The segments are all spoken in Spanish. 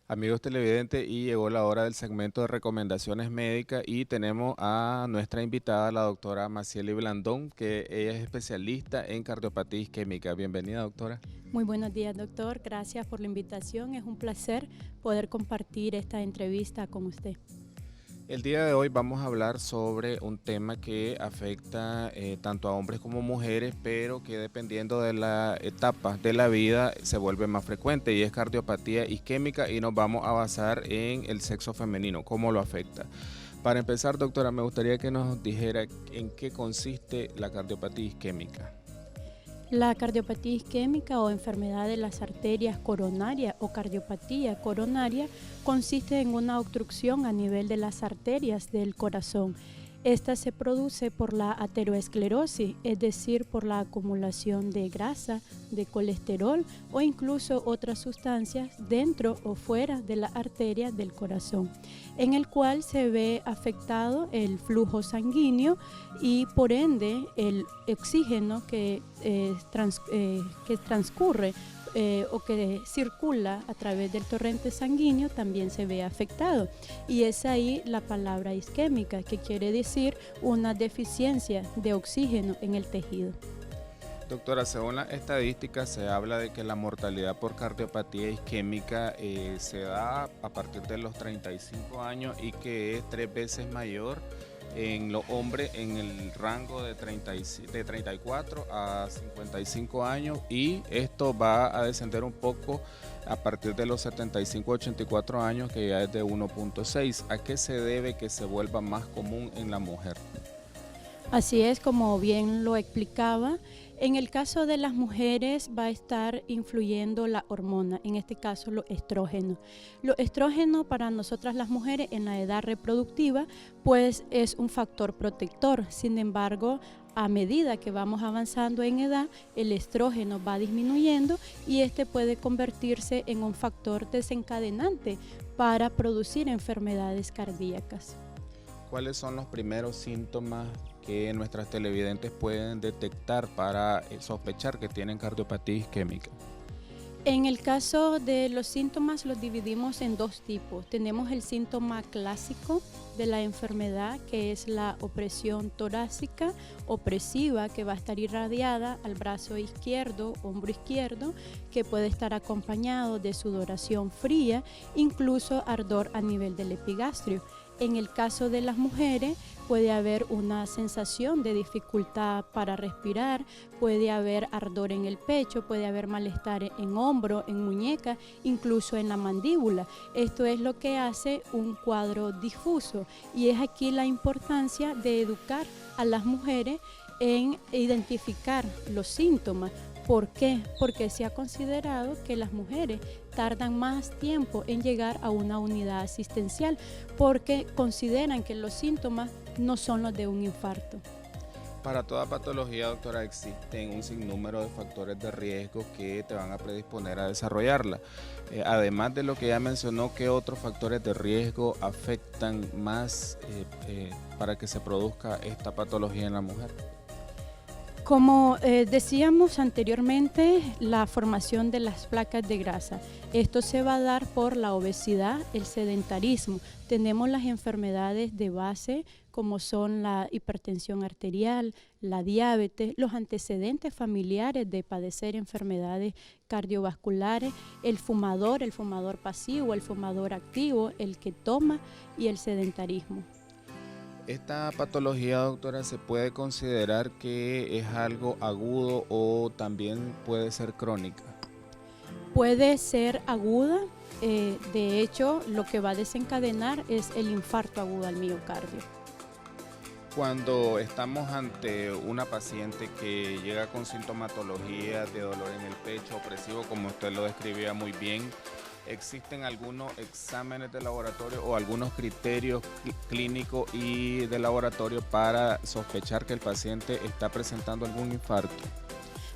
Amigos televidentes, y llegó la hora del segmento de recomendaciones médicas y tenemos a nuestra invitada, la doctora Macieli Blandón, que ella es especialista en cardiopatía isquémica. Bienvenida, doctora. Muy buenos días, doctor. Gracias por la invitación. Es un placer poder compartir esta entrevista con usted. El día de hoy vamos a hablar sobre un tema que afecta tanto a hombres como mujeres, pero que dependiendo de la etapa de la vida se vuelve más frecuente, y es cardiopatía isquémica, y nos vamos a basar en el sexo femenino, cómo lo afecta. Para empezar, doctora, me gustaría que nos dijera en qué consiste la cardiopatía isquémica. La cardiopatía isquémica o enfermedad de las arterias coronarias o cardiopatía coronaria consiste en una obstrucción a nivel de las arterias del corazón. Esta se produce por la aterosclerosis, es decir, por la acumulación de grasa, de colesterol o incluso otras sustancias dentro o fuera de la arteria del corazón, en el cual se ve afectado el flujo sanguíneo y por ende el oxígeno que transcurre o que circula a través del torrente sanguíneo también se ve afectado. Y es ahí la palabra isquémica, que quiere decir una deficiencia de oxígeno en el tejido. Doctora, según las estadísticas se habla de que la mortalidad por cardiopatía isquémica se da a partir de los 35 años y que es 3 veces mayor en los hombres en el rango de 34 a 55 años, y esto va a descender un poco a partir de los 75 a 84 años, que ya es de 1.6. ¿A qué se debe que se vuelva más común en la mujer? Así es, como bien lo explicaba, en el caso de las mujeres va a estar influyendo la hormona, en este caso los estrógenos. Los estrógenos para nosotras las mujeres en la edad reproductiva pues es un factor protector. Sin embargo, a medida que vamos avanzando en edad, el estrógeno va disminuyendo y este puede convertirse en un factor desencadenante para producir enfermedades cardíacas. ¿Cuáles son los primeros síntomas que nuestras televidentes pueden detectar para sospechar que tienen cardiopatía isquémica? En el caso de los síntomas los dividimos en dos tipos. Tenemos el síntoma clásico de la enfermedad, que es la opresión torácica opresiva, que va a estar irradiada al brazo izquierdo, hombro izquierdo, que puede estar acompañado de sudoración fría, incluso ardor a nivel del epigastrio. En el caso de las mujeres puede haber una sensación de dificultad para respirar, puede haber ardor en el pecho, puede haber malestar en hombro, en muñeca, incluso en la mandíbula. Esto es lo que hace un cuadro difuso, y es aquí la importancia de educar a las mujeres en identificar los síntomas. ¿Por qué? Porque se ha considerado que las mujeres tardan más tiempo en llegar a una unidad asistencial porque consideran que los síntomas no son los de un infarto. Para toda patología, doctora, existen un sinnúmero de factores de riesgo que te van a predisponer a desarrollarla. Además de lo que ya mencionó, ¿qué otros factores de riesgo afectan más para que se produzca esta patología en la mujer? Como decíamos anteriormente, la formación de las placas de grasa. Esto se va a dar por la obesidad, el sedentarismo. Tenemos las enfermedades de base como son la hipertensión arterial, la diabetes, los antecedentes familiares de padecer enfermedades cardiovasculares, el fumador pasivo, el fumador activo, el que toma, y el sedentarismo. Esta patología, doctora, ¿se puede considerar que es algo agudo o también puede ser crónica? Puede ser aguda, de hecho lo que va a desencadenar es el infarto agudo al miocardio. Cuando estamos ante una paciente que llega con sintomatología de dolor en el pecho opresivo, como usted lo describía muy bien, ¿existen algunos exámenes de laboratorio o algunos criterios clínicos y de laboratorio para sospechar que el paciente está presentando algún infarto?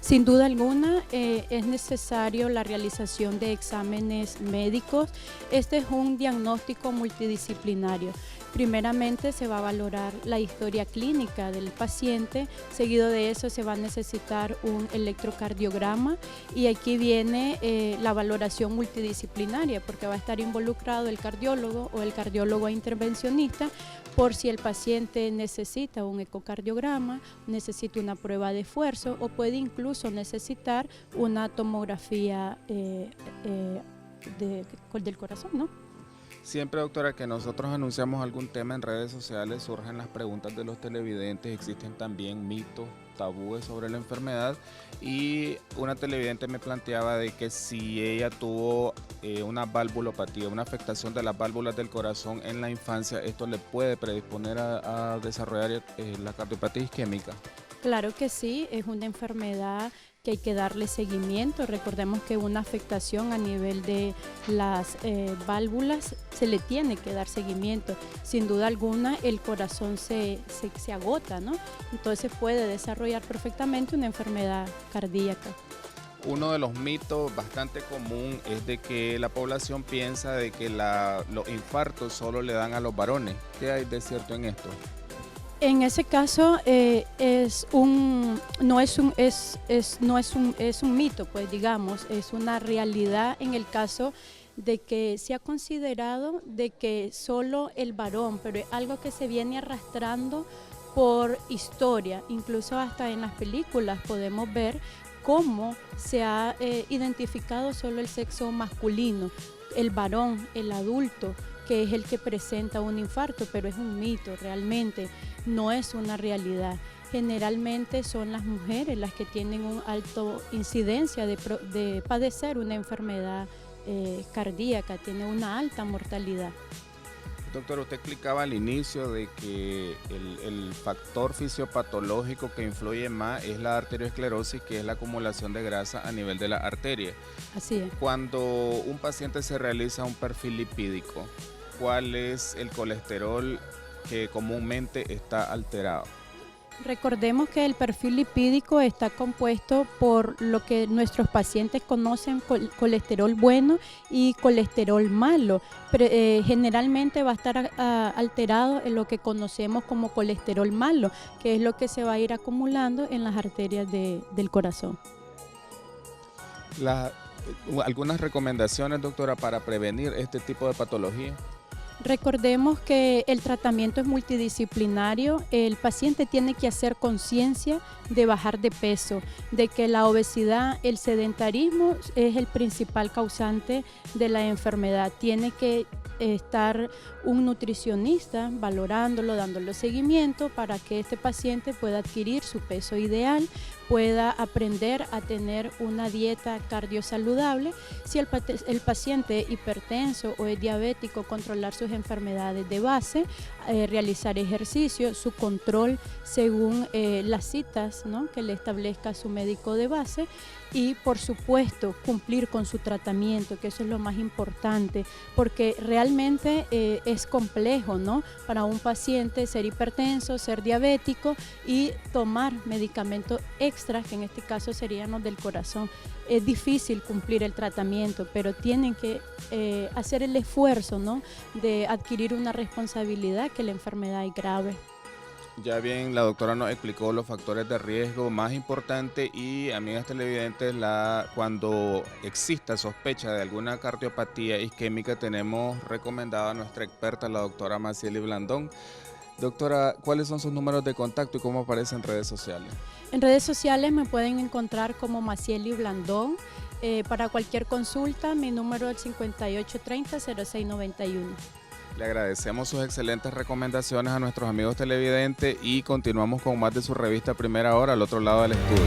Sin duda alguna es necesario la realización de exámenes médicos. Este es un diagnóstico multidisciplinario. Primeramente se va a valorar la historia clínica del paciente, seguido de eso se va a necesitar un electrocardiograma y aquí viene la valoración multidisciplinaria porque va a estar involucrado el cardiólogo o el cardiólogo intervencionista por si el paciente necesita un ecocardiograma, necesita una prueba de esfuerzo o puede incluso necesitar una tomografía del corazón, ¿no? Siempre, doctora, que nosotros anunciamos algún tema en redes sociales, surgen las preguntas de los televidentes, existen también mitos, tabúes sobre la enfermedad y una televidente me planteaba de que si ella tuvo una valvulopatía, una afectación de las válvulas del corazón en la infancia, esto le puede predisponer a desarrollar la cardiopatía isquémica. Claro que sí, es una enfermedad que hay que darle seguimiento. Recordemos que una afectación a nivel de las válvulas se le tiene que dar seguimiento. Sin duda alguna el corazón se agota, ¿no? Entonces puede desarrollar perfectamente una enfermedad cardíaca. Uno de los mitos bastante común es de que la población piensa de que los infartos solo le dan a los varones. ¿Qué hay de cierto en esto? En ese caso es un mito, pues digamos, es una realidad en el caso de que se ha considerado de que solo el varón, pero es algo que se viene arrastrando por historia, incluso hasta en las películas podemos ver cómo se ha identificado solo el sexo masculino, el varón, el adulto, que es el que presenta un infarto, pero es un mito realmente. No es una realidad. Generalmente son las mujeres las que tienen una alta incidencia de padecer una enfermedad cardíaca, tiene una alta mortalidad. Doctor, usted explicaba al inicio de que el factor fisiopatológico que influye más es la arteriosclerosis, que es la acumulación de grasa a nivel de la arteria. Así es. Cuando un paciente se realiza un perfil lipídico, ¿cuál es el colesterol que comúnmente está alterado? Recordemos que el perfil lipídico está compuesto por lo que nuestros pacientes conocen colesterol bueno y colesterol malo. Generalmente va a estar alterado en lo que conocemos como colesterol malo, que es lo que se va a ir acumulando en las arterias del corazón. ¿Algunas recomendaciones, doctora, para prevenir este tipo de patología? Recordemos que el tratamiento es multidisciplinario, el paciente tiene que hacer conciencia de bajar de peso, de que la obesidad, el sedentarismo es el principal causante de la enfermedad. Tiene que estar un nutricionista valorándolo, dándole seguimiento para que este paciente pueda adquirir su peso ideal, pueda aprender a tener una dieta cardiosaludable. Si el paciente es hipertenso o es diabético, controlar sus enfermedades de base, realizar ejercicio, su control según las citas, ¿no?, que le establezca su médico de base y por supuesto cumplir con su tratamiento, que eso es lo más importante, porque realmente es complejo, ¿no?, para un paciente ser hipertenso, ser diabético y tomar medicamentos extras, que en este caso serían los del corazón. Es difícil cumplir el tratamiento, pero tienen que hacer el esfuerzo, ¿no?, de adquirir una responsabilidad, que la enfermedad es grave. Ya bien, la doctora nos explicó los factores de riesgo más importantes y, amigas televidentes, cuando exista sospecha de alguna cardiopatía isquémica, tenemos recomendada a nuestra experta, la doctora Macieli Blandón. Doctora, ¿cuáles son sus números de contacto y cómo aparecen en redes sociales? En redes sociales me pueden encontrar como Macieli Blandón. Para cualquier consulta, mi número es 5830-0691. Le agradecemos sus excelentes recomendaciones a nuestros amigos televidentes y continuamos con más de su revista Primera Hora al otro lado del estudio.